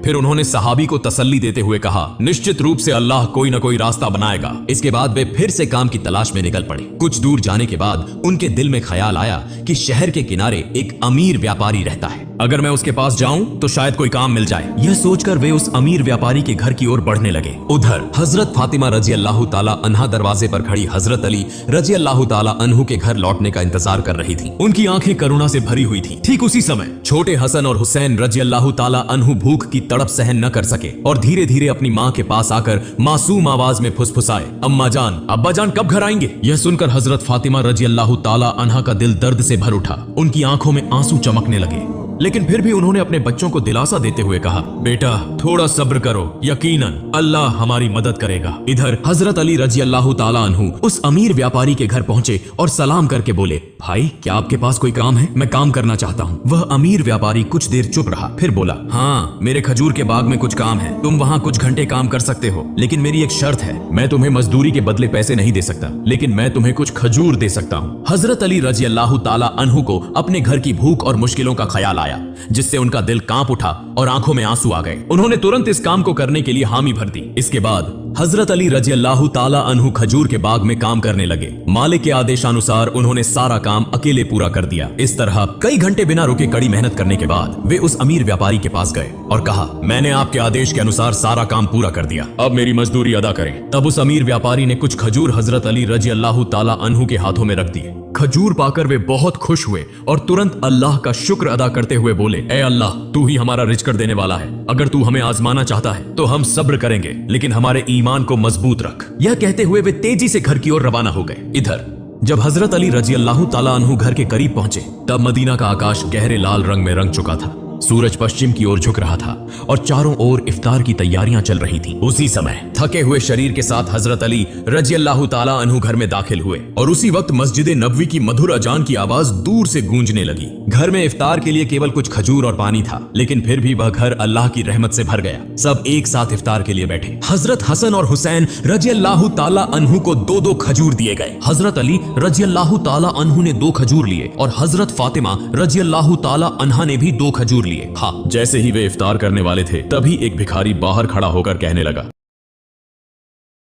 फिर उन्होंने सहाबी को तसल्ली देते हुए कहा, निश्चित रूप से अल्लाह कोई न कोई रास्ता बनाएगा। इसके बाद वे फिर से काम की तलाश में निकल पड़े। कुछ दूर जाने के बाद उनके दिल में ख्याल आया कि शहर के किनारे एक अमीर व्यापारी रहता है, अगर मैं उसके पास जाऊं तो शायद कोई काम मिल जाए। यह सोचकर वे उस अमीर व्यापारी के घर की ओर बढ़ने लगे। उधर हजरत फातिमा रजी अल्लाह ताला अन्हा दरवाजे पर खड़ी हजरत अली रजी अल्लाह ताला अन्हु के घर लौटने का इंतजार कर रही थी। उनकी आंखें करुणा से भरी हुई थी। ठीक उसी समय छोटे हसन और हुसैन रजी अल्लाह ताला अन्हु भूख की तड़प सहन न कर सके और धीरे धीरे अपनी माँ के पास आकर मासूम आवाज में फुसफुसाए, अम्मा जान, अब्बा जान कब घर आएंगे? यह सुनकर हजरत फातिमा रजी अल्लाह ताला अन्हा का दिल दर्द से भर उठा। उनकी आंखों में आंसू चमकने लगे, लेकिन फिर भी उन्होंने अपने बच्चों को दिलासा देते हुए कहा, बेटा थोड़ा सब्र करो, यकीनन अल्लाह हमारी मदद करेगा। इधर हजरत अली रजी अल्लाह ताला अन्हु उस अमीर व्यापारी के घर पहुंचे और सलाम करके बोले, भाई क्या आपके पास कोई काम है? मैं काम करना चाहता हूँ। वह अमीर व्यापारी कुछ देर चुप रहा, फिर बोला, हाँ मेरे खजूर के बाग में कुछ काम है, तुम वहाँ कुछ घंटे काम कर सकते हो, लेकिन मेरी एक शर्त है, मैं तुम्हें मजदूरी के बदले पैसे नहीं दे सकता, लेकिन मैं तुम्हें कुछ खजूर दे सकता हूँ। हजरत अली रजी अल्लाह ताला अन्हु को अपने घर की भूख और मुश्किलों का ख्याल आया, जिससे उनका दिल कांप उठा और आंखों में आंसू आ गए। उन्होंने तुरंत इस काम को करने के लिए हामी भर दी। इसके बाद हजरत अली रजी अल्लाह ताला अन्हु खजूर के बाग में काम करने लगे। मालिक के आदेशानुसार उन्होंने सारा काम अकेले पूरा कर दिया। इस तरह कई घंटे बिना रुके कड़ी मेहनत करने के बाद वे उस अमीर व्यापारी के पास गए और कहा, मैंने आपके आदेश के अनुसार सारा काम पूरा कर दिया, अब मेरी मजदूरी अदा करें। तब उस अमीर व्यापारी ने कुछ खजूर हजरत अली रजी अल्लाह ताला अन्हु के हाथों में रख दिए। खजूर पाकर वे बहुत खुश हुए और तुरंत अल्लाह का शुक्र अदा करते हुए बोले, ए अल्लाह, तू ही हमारा रिज़्क देने वाला है, अगर तू हमें आजमाना चाहता है तो हम सब्र करेंगे, लेकिन हमारे ईमान को मजबूत रख। यह कहते हुए वे तेजी से घर की ओर रवाना हो गए। इधर जब हजरत अली रजी अल्लाह ताला अन्हु घर के करीब पहुंचे, तब मदीना का आकाश गहरे लाल रंग में रंग चुका था। सूरज पश्चिम की ओर झुक रहा था और चारों ओर इफ्तार की तैयारियां चल रही थीं। उसी समय थके हुए शरीर के साथ हजरत अली रजी अल्लाह ताला अन्हु घर में दाखिल हुए और उसी वक्त मस्जिद नबवी की मधुर अजान की आवाज दूर से गूंजने लगी। घर में इफ्तार के लिए केवल कुछ खजूर और पानी था, लेकिन फिर भी वह घर अल्लाह की रहमत से भर गया। सब एक साथ इफ्तार के लिए बैठे। हजरत हसन और हुसैन रजी अल्लाह ताला अन्हु को दो दो खजूर दिए गए। हजरत अली रजी अल्लाह ताला अन्हु ने 2 खजूर लिए और हजरत फातिमा रजी अल्लाह ताला अन्हा ने भी 2 खजूर लिए। हाँ, जैसे ही वे इफ्तार करने वाले थे, तभी एक भिखारी बाहर खड़ा होकर कहने लगा,